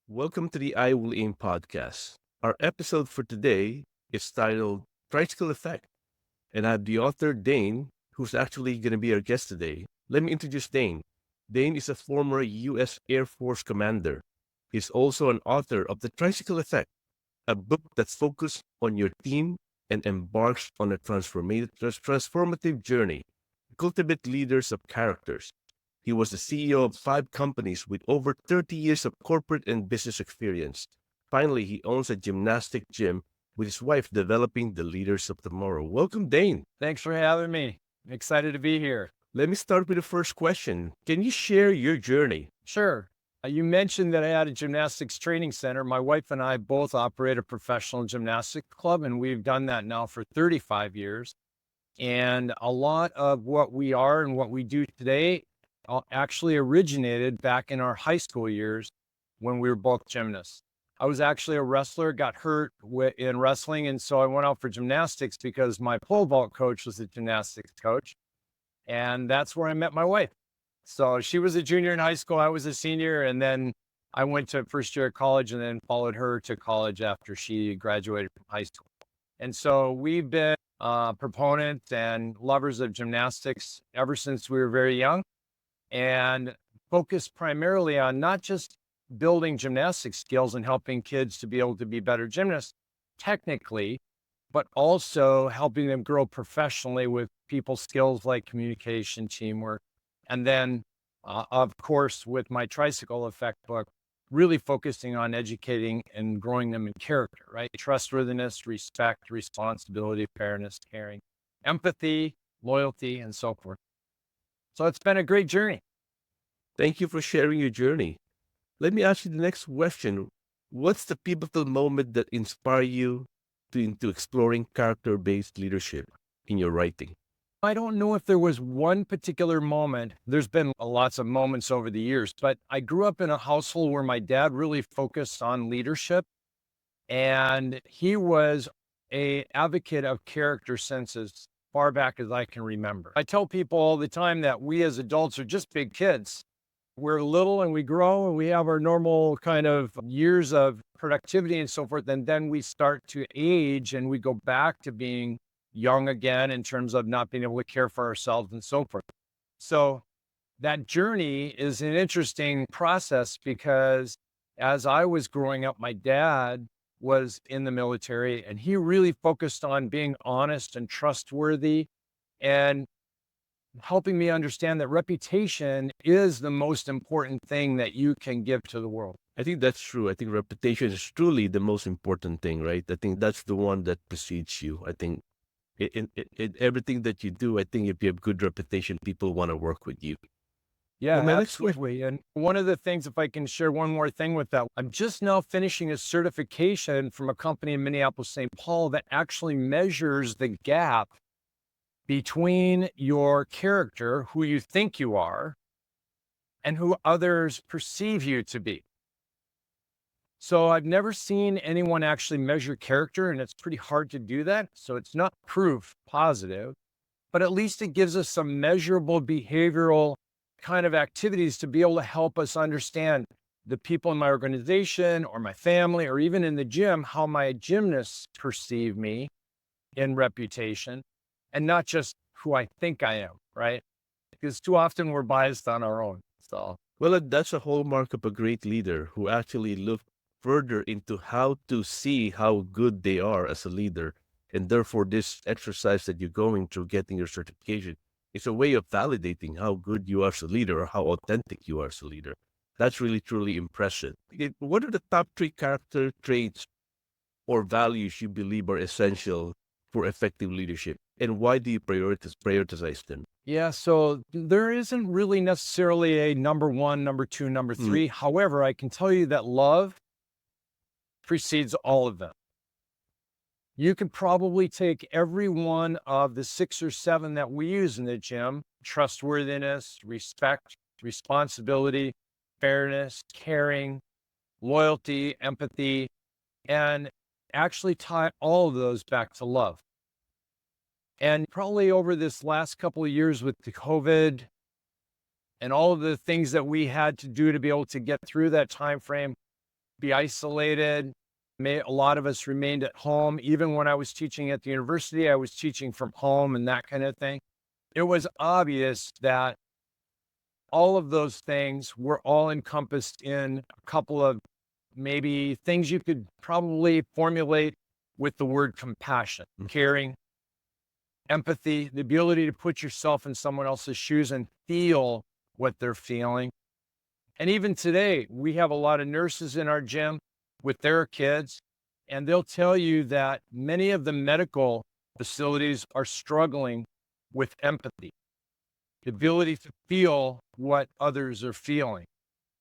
Welcome to the I Will Aim podcast. Our episode for today is titled Tricycle Effect, and I have the author Dane, who's actually going to be our guest today. Let me introduce Dane. Dane is a former U.S. Air Force commander. He's also an author of The Tricycle Effect, a book that focuses on your team and embarks on a transformative journey to cultivate leaders of characters. He was the CEO of five companies with over 30 years of corporate and business experience. Finally, he owns a gymnastic gym with his wife developing the leaders of tomorrow. Welcome, Dane. Thanks for having me. I'm excited to be here. Let me start with the first question. Can you share your journey? Sure. You mentioned that I had a gymnastics training center. My wife and I both operate a professional gymnastics club, and we've done that now for 35 years. And a lot of what we are and what we do today actually originated back in our high school years when we were both gymnasts. I was actually a wrestler, got hurt in wrestling, and so I went out for gymnastics because my pole vault coach was a gymnastics coach. And that's where I met my wife. So she was a junior in high school. I was a senior. And then I went to first year of college and then followed her to college after she graduated from high school. And so we've been proponents and lovers of gymnastics ever since we were very young and focused primarily on not just building gymnastic skills and helping kids to be able to be better gymnasts technically, but also helping them grow professionally with people skills like communication, teamwork. And then, of course, with my Tricycle Effect book, really focusing on educating and growing them in character, right? Trustworthiness, respect, responsibility, fairness, caring, empathy, loyalty, and so forth. So it's been a great journey. Thank you for sharing your journey. Let me ask you the next question. What's the pivotal moment that inspired you into exploring character-based leadership in your writing? I don't know if there was one particular moment. There's been lots of moments over the years, but I grew up in a household where my dad really focused on leadership, and he was an advocate of character since as far back as I can remember. I tell people all the time that we as adults are just big kids. We're little and we grow and we have our normal kind of years of productivity and so forth. And then we start to age and we go back to being young again in terms of not being able to care for ourselves and so forth. So that journey is an interesting process because as I was growing up, my dad was in the military and he really focused on being honest and trustworthy and helping me understand that reputation is the most important thing that you can give to the world. I think that's true. I think reputation is truly the most important thing, right? I think that's the one that precedes you. I think in everything that you do, I think if you have good reputation, people want to work with you. Yeah, My next question. absolutely. And one of the things, if I can share one more thing with that, I'm just now finishing a certification from a company in Minneapolis, St. Paul that actually measures the gap between your character, who you think you are, and who others perceive you to be. So I've never seen anyone actually measure character, and it's pretty hard to do that. So it's not proof positive, but at least it gives us some measurable behavioral kind of activities to be able to help us understand the people in my organization or my family, or even in the gym, how my gymnasts perceive me in reputation and not just who I think I am, right? Because too often we're biased on our own. So, Well, that's a hallmark of a great leader who actually look further into how to see how good they are as a leader. And therefore, this exercise that you're going through, getting your certification, is a way of validating how good you are as a leader or how authentic you are as a leader. That's really, truly impressive. What are the top three character traits or values you believe are essential for effective leadership? And why do you prioritize them? yeah, so there isn't really necessarily a number one, number two, number Mm, three. However, I can tell you that love precedes all of them. You could probably take every one of the 6 or 7 that we use in the gym: trustworthiness, respect, responsibility, fairness, caring, loyalty, empathy, and actually tie all of those back to love. And probably over this last couple of years with the COVID and all of the things that we had to do to be able to get through that time frame, be isolated. A lot of us remained at home. Even when I was teaching at the university, I was teaching from home and that kind of thing. It was obvious that all of those things were all encompassed in a couple of maybe things you could probably formulate with the word compassion, caring, empathy, the ability to put yourself in someone else's shoes and feel what they're feeling. And even today, we have a lot of nurses in our gym with their kids, and they'll tell you that many of the medical facilities are struggling with empathy, the ability to feel what others are feeling.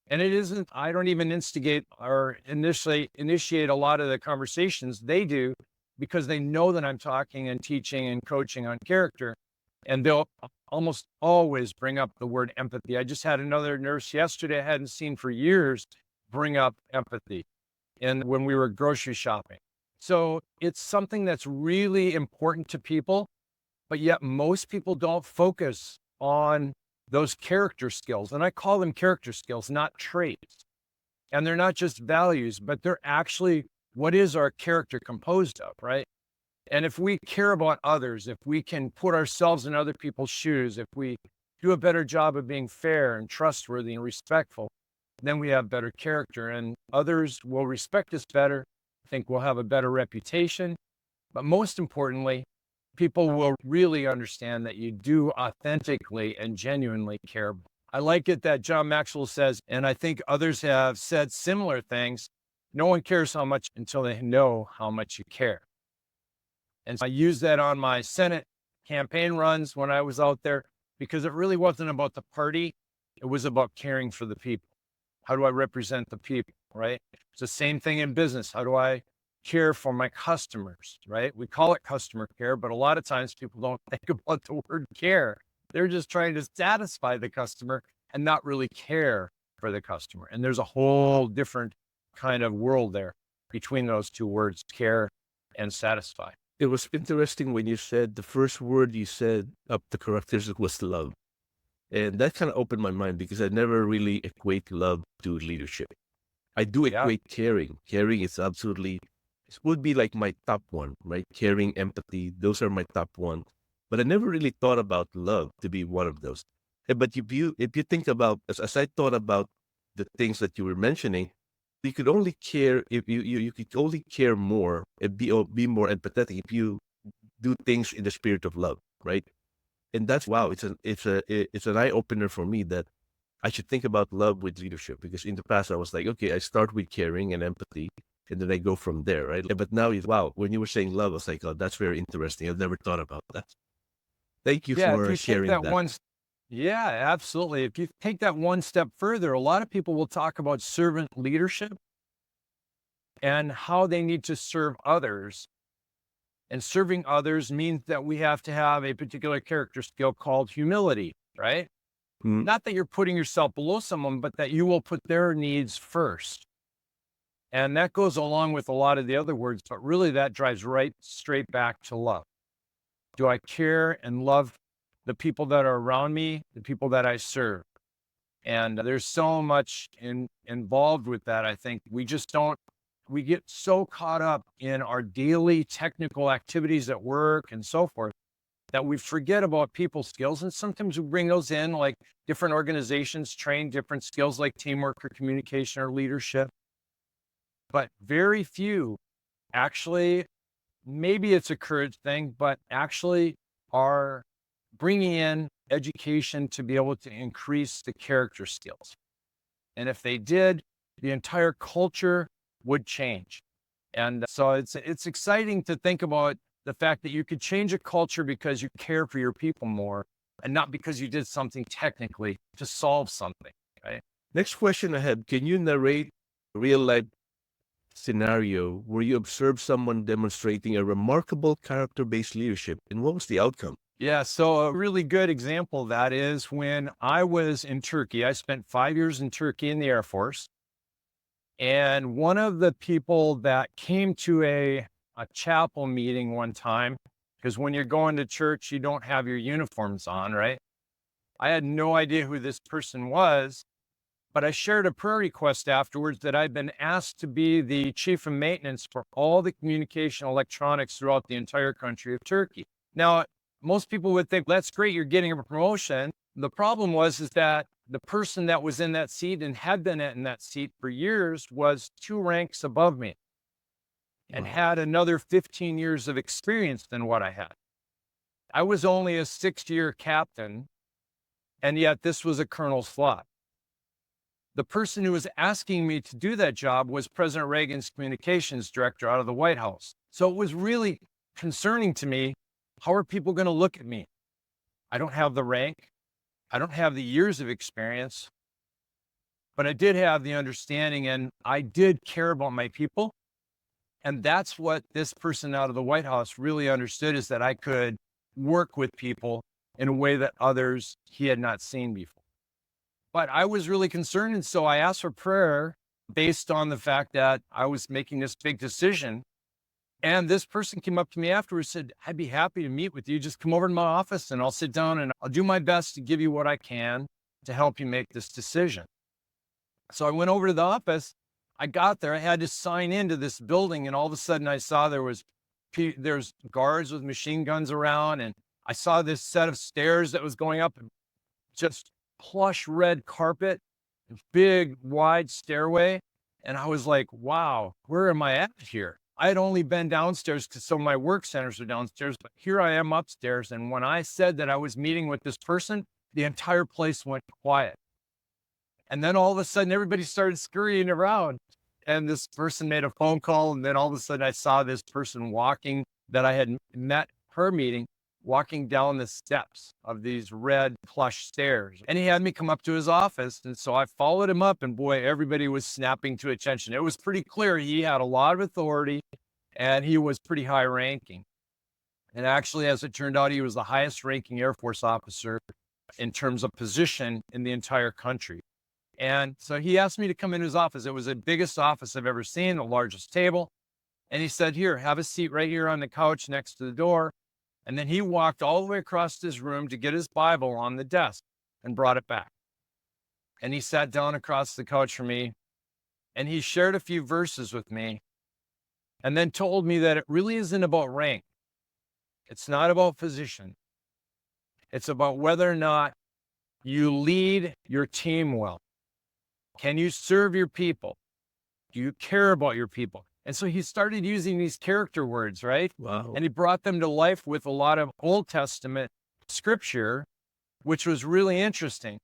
And it isn't, I don't even instigate or initiate a lot of the conversations. They do because they know that I'm talking and teaching and coaching on character. And they'll almost always bring up the word empathy. I just had another nurse yesterday I hadn't seen for years bring up empathy and when we were grocery shopping. So it's something that's really important to people, but yet most people don't focus on those character skills. And I call them character skills, not traits. And they're not just values, but they're actually what is our character composed of, right? And if we care about others, if we can put ourselves in other people's shoes, if we do a better job of being fair and trustworthy and respectful, then we have better character and others will respect us better. I think we'll have a better reputation. But most importantly, people will really understand that you do authentically and genuinely care. I like it that John Maxwell says, and I think others have said similar things. No one cares how much until they know how much you care. And so I use that on my Senate campaign runs when I was out there because it really wasn't about the party. It was about caring for the people. How do I represent the people, right? It's the same thing in business. How do I care for my customers, right? We call it customer care, but a lot of times people don't think about the word care. They're just trying to satisfy the customer and not really care for the customer. And there's a whole different kind of world there between those two words, care and satisfy. It was interesting when you said the first word you said of the characteristic was love. And that kind of opened my mind because I never really equate love to leadership. I do Yeah. equate caring. Caring is absolutely, it would be like my top one, right? Caring, empathy, those are my top one. But I never really thought about love to be one of those. But if you think about, as I thought about the things that you were mentioning, you could only care if you could only care more and be more empathetic if you do things in the spirit of love, right? And that's wow, it's an eye opener for me that I should think about love with leadership because in the past I was like, okay, I start with caring and empathy, and then I go from there, right? But now it's wow, when you were saying love, I was like, oh, that's very interesting. I've never thought about that. Thank you Yeah, if for you take sharing that that. yeah, absolutely. If you take that one step further, a lot of people will talk about servant leadership and how they need to serve others. And serving others means that we have to have a particular character skill called humility, right? Mm, Not that you're putting yourself below someone, but that you will put their needs first. And that goes along with a lot of the other words, but really that drives right straight back to love. Do I care and love the people that are around me, the people that I serve? And there's so much involved with that. I think we just don't, we get so caught up in our daily technical activities at work and so forth that we forget about people skills. And sometimes we bring those in, like different organizations train different skills like teamwork or communication or leadership. But very few actually, maybe it's a courage thing, but actually are bringing in education to be able to increase the character skills. And if they did, the entire culture would change. And so it's exciting to think about the fact that you could change a culture because you care for your people more and not because you did something technically to solve something, right? Next question I have: can you narrate a real life scenario where you observed someone demonstrating a remarkable character-based leadership, and what was the outcome? Yeah, so a really good example of that is when I was in Turkey. I spent 5 years in Turkey in the Air Force. And one of the people that came to a chapel meeting one time, because when you're going to church, you don't have your uniforms on, right? I had no idea who this person was, But I shared a prayer request afterwards that I'd been asked to be the chief of maintenance for all the communication electronics throughout the entire country of Turkey. Now, most people would think, that's great, you're getting a promotion. The problem is that the person that was in that seat and had been in that seat for years was 2 ranks above me and Wow. had another 15 years of experience than what I had. I was only a 6-year captain, and yet this was a colonel's slot. The person who was asking me to do that job was President Reagan's communications director out of the White House. So it was really concerning to me. How are people going to look at me? I don't have the rank. I don't have the years of experience, but I did have the understanding and I did care about my people. And that's what this person out of the White House really understood, is that I could work with people in a way that others he had not seen before. But I was really concerned. And so I asked for prayer based on the fact that I was making this big decision. And this person came up to me afterwards and said, I'd be happy to meet with you. Just come over to my office and I'll sit down and I'll do my best to give you what I can to help you make this decision. So I went over to the office. I got there. I had to sign into this building. And all of a sudden I saw there's guards with machine guns around. And I saw this set of stairs that was going up, and just plush red carpet, big wide stairway. And I was like, wow, where am I at here? I had only been downstairs because some of my work centers are downstairs, but here I am upstairs. And when I said that I was meeting with this person, the entire place went quiet. And then all of a sudden, everybody started scurrying around. And this person made a phone call. And then all of a sudden, I saw this person walking that I had met her meeting, walking down the steps of these red plush stairs. And he had me come up to his office. And so I followed him up, and boy, everybody was snapping to attention. It was pretty clear he had a lot of authority and he was pretty high ranking. And actually, as it turned out, he was the highest ranking Air Force officer in terms of position in the entire country. And so he asked me to come in his office. It was the biggest office I've ever seen, the largest table. And he said, here, have a seat right here on the couch next to the door. And then he walked all the way across this room to get his Bible on the desk and brought it back. And he sat down across the couch from me and he shared a few verses with me and then told me that it really isn't about rank. It's not about position. It's about whether or not you lead your team well. Can you serve your people? Do you care about your people? And so he started using these character words, right? Wow. And he brought them to life with a lot of Old Testament scripture, which was really interesting.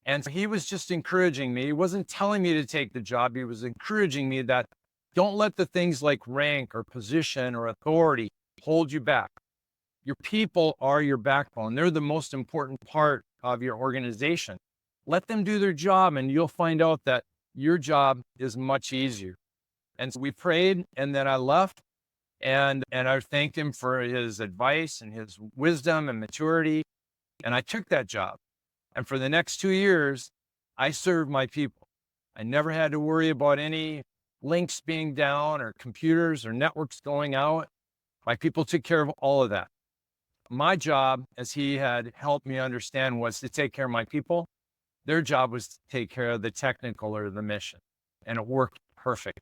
And he was just encouraging me. He wasn't telling me to take the job. He was encouraging me that don't let the things like rank or position or authority hold you back. Your people are your backbone. They're the most important part of your organization. Let them do their job and you'll find out that your job is much easier. And so we prayed, and then I left, and I thanked him for his advice and his wisdom and maturity. And I took that job. And for the next 2 years, I served my people. I never had to worry about any links being down or computers or networks going out. My people took care of all of that. My job, as he had helped me understand, was to take care of my people. Their job was to take care of the technical or the mission. And it worked perfect.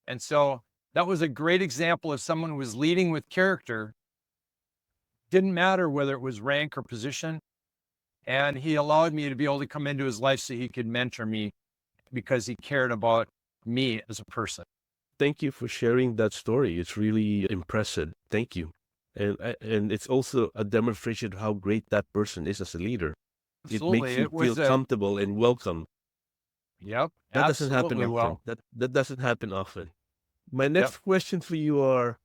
And so that was a great example of someone who was leading with character. Didn't matter whether it was rank or position. And he allowed me to be able to come into his life so he could mentor me because he cared about me as a person. Thank you for sharing that story. It's really impressive. Thank you. And it's also a demonstration of how great that person is as a leader. Absolutely. It makes you feel comfortable and welcome. Yep. That doesn't happen Absolutely often. well. That doesn't happen often. My next question for you are,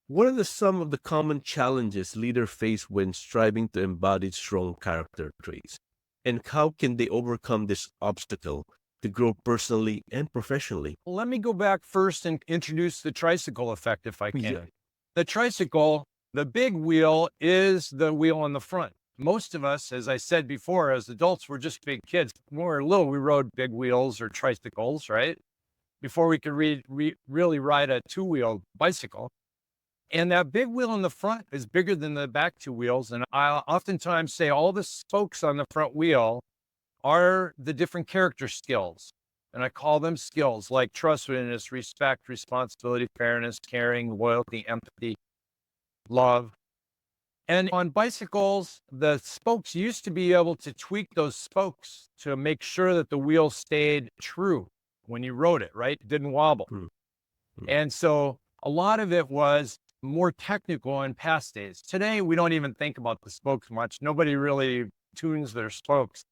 what are some of the common challenges leaders face when striving to embody strong character traits? And how can they overcome this obstacle to grow personally and professionally? Let me go back first and introduce the tricycle effect, if I can. Yeah. The tricycle, the big wheel is the wheel on the front. Most of us, as I said before, as adults, we're just big kids. When we were little, we rode big wheels or tricycles, right? Before we could really ride a two-wheel bicycle. And that big wheel in the front is bigger than the back two wheels. And I oftentimes say all the spokes on the front wheel are the different character skills. And I call them skills like trustworthiness, respect, responsibility, fairness, caring, loyalty, empathy, love. And on bicycles, the spokes used to be able to tweak those spokes to make sure that the wheel stayed true when you rode it, right? It didn't wobble. Mm. Mm. And so a lot of it was more technical in past days. Today, we don't even think about the spokes much. Nobody really tunes their spokes,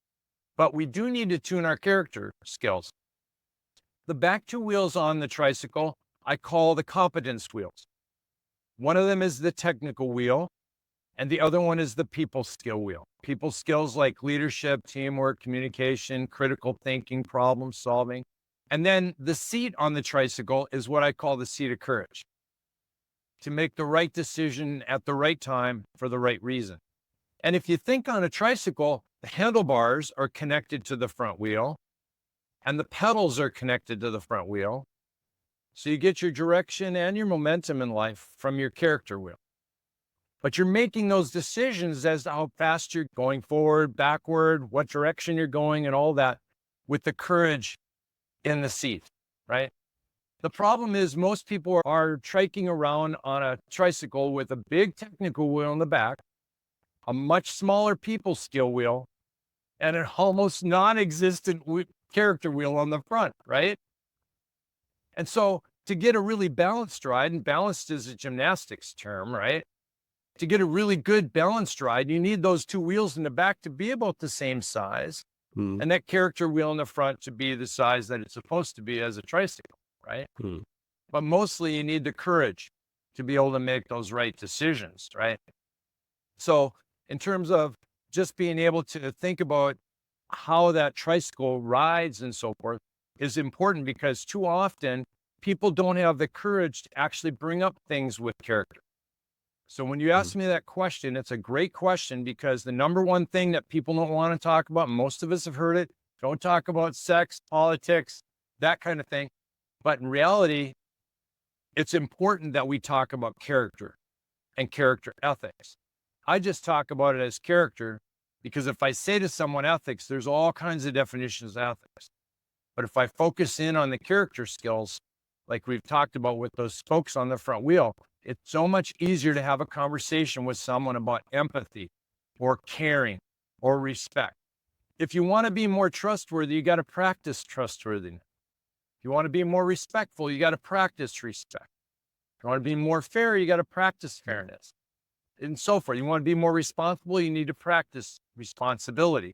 but we do need to tune our character skills. The back two wheels on the tricycle, I call the competence wheels. One of them is the technical wheel, and the other one is the people skill wheel. People skills like leadership, teamwork, communication, critical thinking, problem solving. And then the seat on the tricycle is what I call the seat of courage, to make the right decision at the right time for the right reason. And if you think on a tricycle, the handlebars are connected to the front wheel and the pedals are connected to the front wheel. So you get your direction and your momentum in life from your character wheel. But you're making those decisions as to how fast you're going forward, backward, what direction you're going, and all that with the courage in the seat, right? The problem is most people are triking around on a tricycle with a big technical wheel in the back, a much smaller people skill wheel, and an almost non-existent character wheel on the front, right? And so to get a really balanced ride, and balanced is a gymnastics term, right? To get a really good balanced ride, you need those two wheels in the back to be about the same size, Mm. and that character wheel in the front to be the size that it's supposed to be as a tricycle, right? Mm. But mostly you need the courage to be able to make those right decisions, right? So in terms of just being able to think about how that tricycle rides and so forth is important, because too often people don't have the courage to actually bring up things with character. So when you ask me that question, it's a great question, because the number one thing that people don't want to talk about, most of us have heard it, don't talk about sex, politics, that kind of thing. But in reality, it's important that we talk about character and character ethics. I just talk about it as character because if I say to someone ethics, there's all kinds of definitions of ethics. But if I focus in on the character skills, like we've talked about with those spokes on the front wheel, it's so much easier to have a conversation with someone about empathy or caring or respect. If you want to be more trustworthy, you got to practice trustworthiness. If you want to be more respectful, you got to practice respect. If you want to be more fair, you got to practice fairness, and so forth. You want to be more responsible, you need to practice responsibility.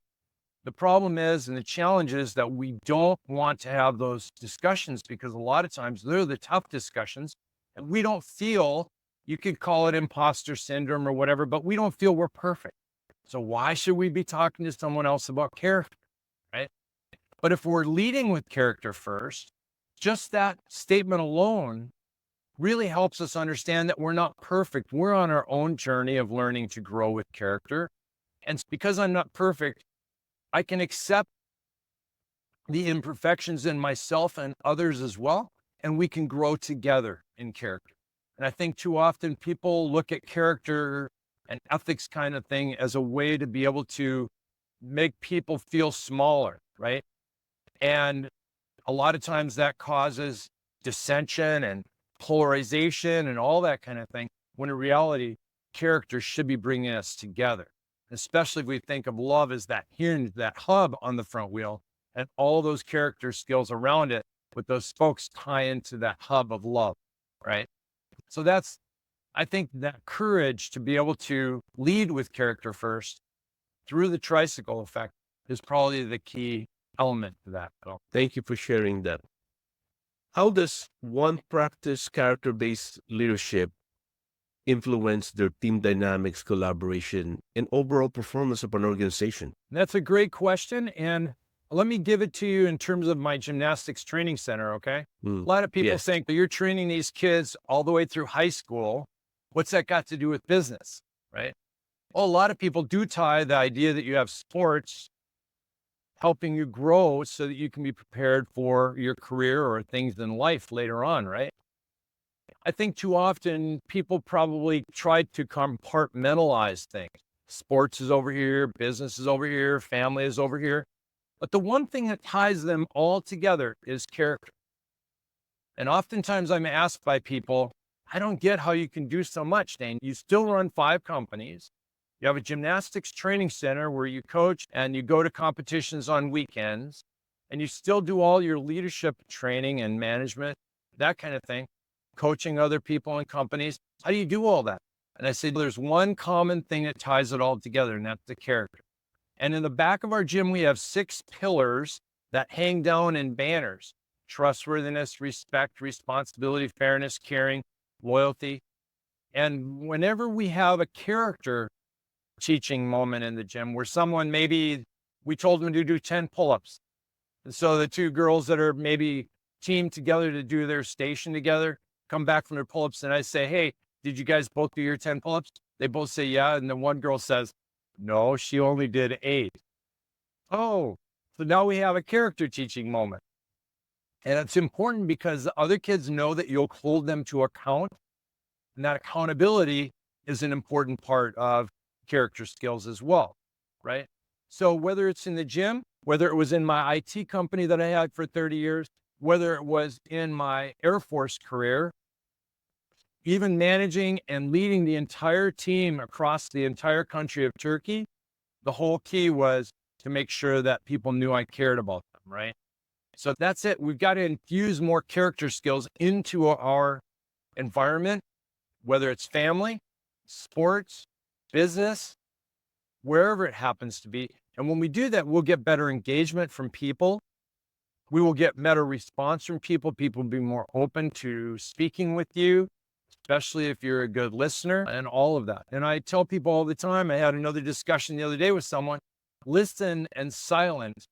The problem is, and the challenge is, that we don't want to have those discussions because a lot of times they're the tough discussions, and we don't feel, you could call it imposter syndrome or whatever, but we don't feel we're perfect. So why should we be talking to someone else about character, right? But if we're leading with character first, just that statement alone really helps us understand that we're not perfect. We're on our own journey of learning to grow with character. And because I'm not perfect, I can accept the imperfections in myself and others as well, and we can grow together in character. And I think too often people look at character and ethics kind of thing as a way to be able to make people feel smaller, right? And a lot of times that causes dissension and polarization and all that kind of thing, when in reality, character should be bringing us together, especially if we think of love as that hinge, that hub on the front wheel, and all those character skills around it with those spokes tie into that hub of love, right? So I think that courage to be able to lead with character first through the tricycle effect is probably the key element to that. Thank you for sharing that. How does one practice character-based leadership influence their team dynamics, collaboration, and overall performance of an organization? That's a great question. And let me give it to you in terms of my gymnastics training center, okay? A lot of people Yes. think that you're training these kids all the way through high school. What's that got to do with business, right? Well, a lot of people do tie the idea that you have sports helping you grow so that you can be prepared for your career or things in life later on, right? I think too often people probably try to compartmentalize things. Sports is over here, business is over here, family is over here. But the one thing that ties them all together is character. And oftentimes I'm asked by people, I don't get how you can do so much, Dane. You still run 5 companies. You have a gymnastics training center where you coach and you go to competitions on weekends, and you still do all your leadership training and management, that kind of thing, coaching other people in companies. How do you do all that? And I said, there's one common thing that ties it all together, and that's the character. And in the back of our gym, we have 6 pillars that hang down in banners: trustworthiness, respect, responsibility, fairness, caring, loyalty. And whenever we have a character teaching moment in the gym where someone, maybe we told them to do 10 pull-ups. And so the 2 girls that are maybe teamed together to do their station together come back from their pull-ups, and I say, hey, did you guys both do your 10 pull-ups? They both say, yeah. And then one girl says, no, she only did 8. Oh, so now we have a character teaching moment. And it's important because the other kids know that you'll hold them to account. And that accountability is an important part of character skills as well, right? So whether it's in the gym, whether it was in my IT company that I had for 30 years, whether it was in my Air Force career, even managing and leading the entire team across the entire country of Turkey, the whole key was to make sure that people knew I cared about them, right? So that's it. We've got to infuse more character skills into our environment, whether it's family, sports, business, wherever it happens to be. And when we do that, we'll get better engagement from people. We will get better response from people. People will be more open to speaking with you, especially if you're a good listener, and all of that. And I tell people all the time, I had another discussion the other day with someone, listen and silent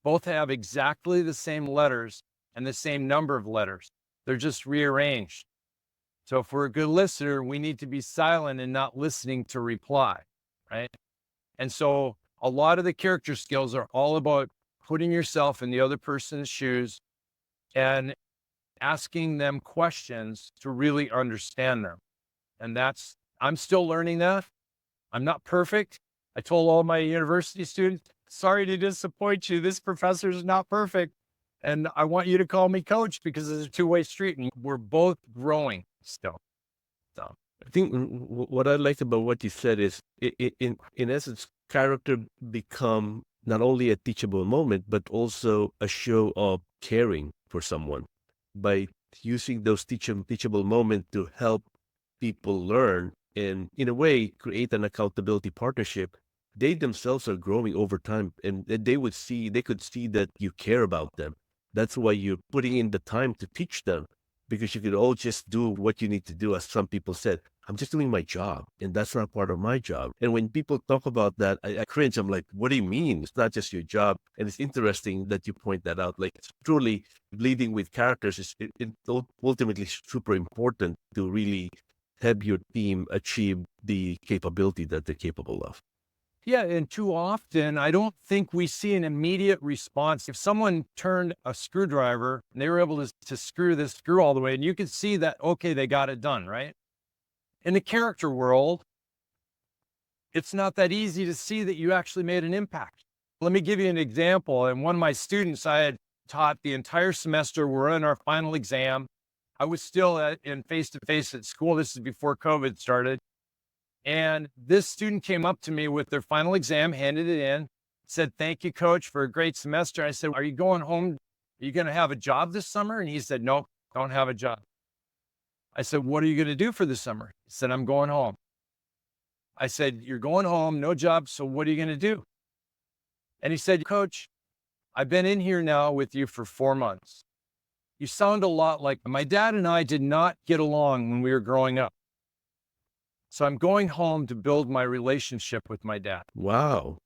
both have exactly the same letters and the same number of letters. They're just rearranged. So if we're a good listener, we need to be silent and not listening to reply, right? And so a lot of the character skills are all about putting yourself in the other person's shoes and asking them questions to really understand them. And I'm still learning that. I'm not perfect. I told all my university students, sorry to disappoint you. This professor is not perfect. And I want you to call me coach because it's a two-way street and we're both growing still. So I think what I liked about what you said is, in essence, character become not only a teachable moment, but also a show of caring for someone by using those teachable moments to help people learn and, in a way, create an accountability partnership. They themselves are growing over time, and they could see that you care about them. That's why you're putting in the time to teach them, because you could all just do what you need to do. As some people said, I'm just doing my job, and that's not part of my job. And when people talk about that, I cringe. I'm like, what do you mean? It's not just your job. And it's interesting that you point that out. Like, it's truly leading with characters is ultimately super important to really help your team achieve the capability that they're capable of. yeah, and too often, I don't think we see an immediate response. If someone turned a screwdriver and they were able to screw this screw all the way, and you could see that, okay, they got it done, right? In the character world, it's not that easy to see that you actually made an impact. Let me give you an example. And one of my students I had taught the entire semester, we're in our final exam. I was still in face-to-face at school. This is before COVID started. And this student came up to me with their final exam, handed it in, said, thank you, coach, for a great semester. I said, are you going home? Are you going to have a job this summer? And he said, no, don't have a job. I said, what are you going to do for the summer? He said, I'm going home. I said, you're going home, no job. So what are you going to do? And he said, coach, I've been in here now with you for 4 months. You sound a lot like my dad and I did not get along when we were growing up. So I'm going home to build my relationship with my dad. Wow.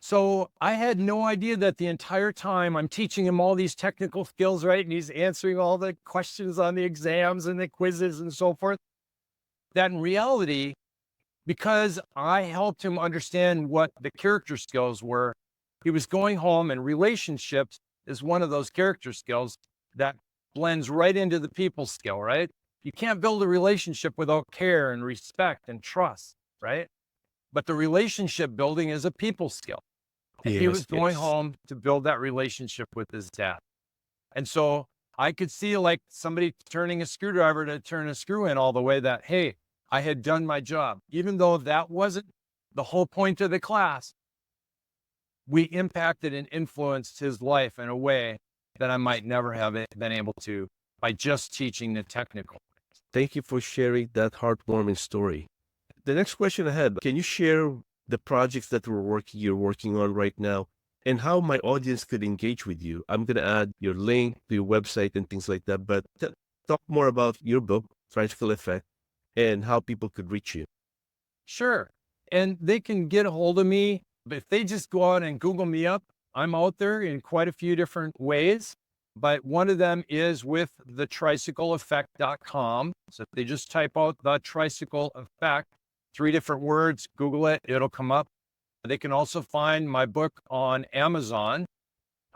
So I had no idea that the entire time I'm teaching him all these technical skills, right? And he's answering all the questions on the exams and the quizzes and so forth. That in reality, because I helped him understand what the character skills were, he was going home, and relationships is one of those character skills that blends right into the people skill, right? You can't build a relationship without care and respect and trust, right? But the relationship building is a people skill. And he Yes, was going yes. home to build that relationship with his dad. And so I could see like somebody turning a screwdriver to turn a screw in all the way that, hey, I had done my job. Even though that wasn't the whole point of the class, we impacted and influenced his life in a way that I might never have been able to by just teaching the technical. Thank you for sharing that heartwarming story. The next question I had, can you share the projects that you're working on right now and how my audience could engage with you? I'm going to add your link to your website and things like that, but talk more about your book, Tricycle Effect, and how people could reach you. Sure. And they can get a hold of me. But if they just go out and Google me up, I'm out there in quite a few different ways. But one of them is with the tricycleeffect.com. So if they just type out the tricycle effect, 3 different words, Google it, it'll come up. They can also find my book on Amazon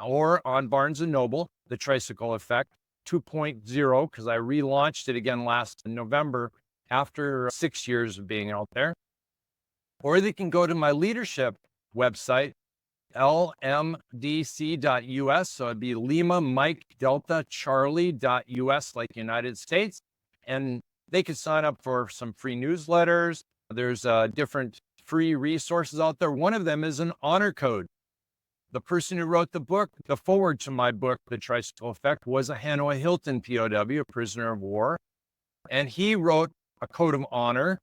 or on Barnes and Noble, The Tricycle Effect 2.0, because I relaunched it again last November after 6 years of being out there. Or they can go to my leadership website, lmdc.us. So it'd be Lima Mike Delta Charlie.us, like United States. And they can sign up for some free newsletters. There's different free resources out there. One of them is an honor code. The person who wrote the book, the foreword to my book, The Tricycle Effect, was a Hanoi Hilton POW, a prisoner of war. And he wrote a code of honor.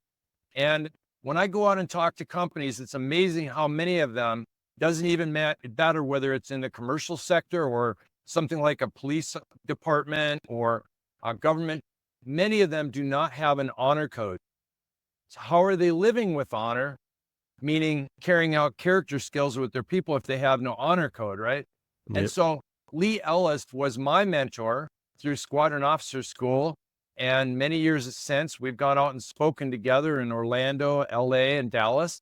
And when I go out and talk to companies, it's amazing how many of them doesn't even matter whether it's in the commercial sector or something like a police department or a government. Many of them do not have an honor code. So how are they living with honor? Meaning carrying out character skills with their people if they have no honor code, right? And Yep. so Lee Ellis was my mentor through Squadron Officer School. And many years since, we've gone out and spoken together in Orlando, LA, and Dallas.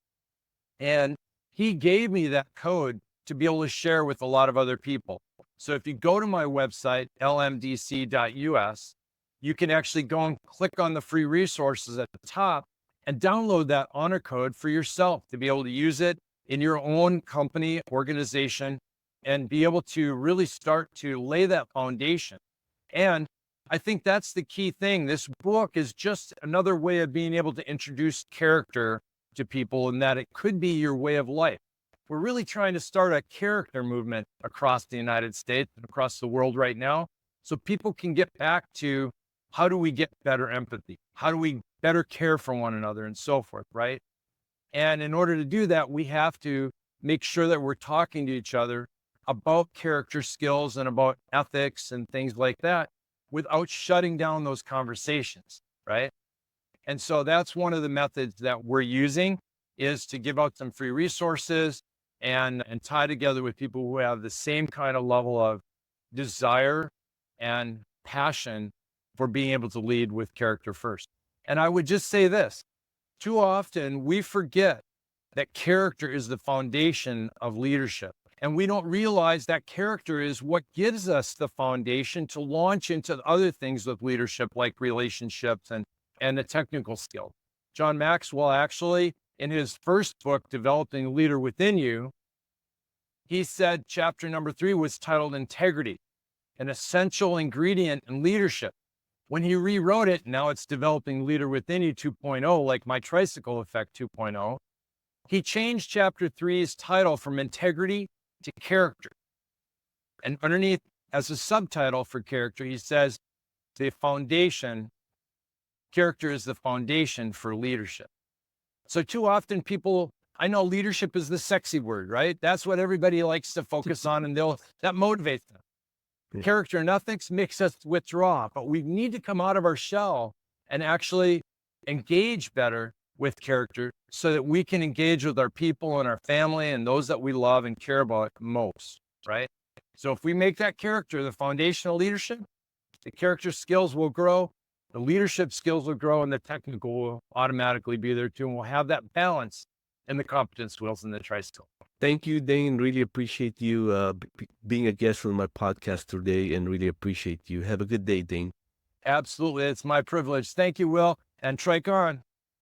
And he gave me that code to be able to share with a lot of other people. So if you go to my website, lmdc.us, you can actually go and click on the free resources at the top and download that honor code for yourself to be able to use it in your own company, organization, and be able to really start to lay that foundation. And I think that's the key thing. This book is just another way of being able to introduce character to people and that it could be your way of life. We're really trying to start a character movement across the United States and across the world right now so people can get back to how do we get better empathy? How do we better care for one another and so forth, right? And in order to do that, we have to make sure that we're talking to each other about character skills and about ethics and things like that without shutting down those conversations, right? And so that's one of the methods that we're using is to give out some free resources and tie together with people who have the same kind of level of desire and passion for being able to lead with character first. And I would just say this, too often we forget that character is the foundation of leadership. And we don't realize that character is what gives us the foundation to launch into other things with leadership, like relationships and the technical skill. John Maxwell actually, in his first book, Developing a Leader Within You, he said chapter number 3 was titled Integrity, an essential ingredient in leadership. When he rewrote it, now it's Developing Leader Within You 2.0, like my Tricycle Effect 2.0. He changed chapter 3's title from integrity to character. And underneath, as a subtitle for character, he says, the foundation, character is the foundation for leadership. So too often people, I know leadership is the sexy word, right? That's what everybody likes to focus on and that motivates them. Yeah. Character and ethics makes us withdraw, but we need to come out of our shell and actually engage better with character so that we can engage with our people and our family and those that we love and care about most, right? So if we make that character the foundational leadership, the character skills will grow, the leadership skills will grow, and the technical will automatically be there too. And we'll have that balance in the competence wheels and the tricycle. Thank you, Dane. Really appreciate you being a guest on my podcast today and really appreciate you. Have a good day, Dane. Absolutely. It's my privilege. Thank you, Will. And trike on.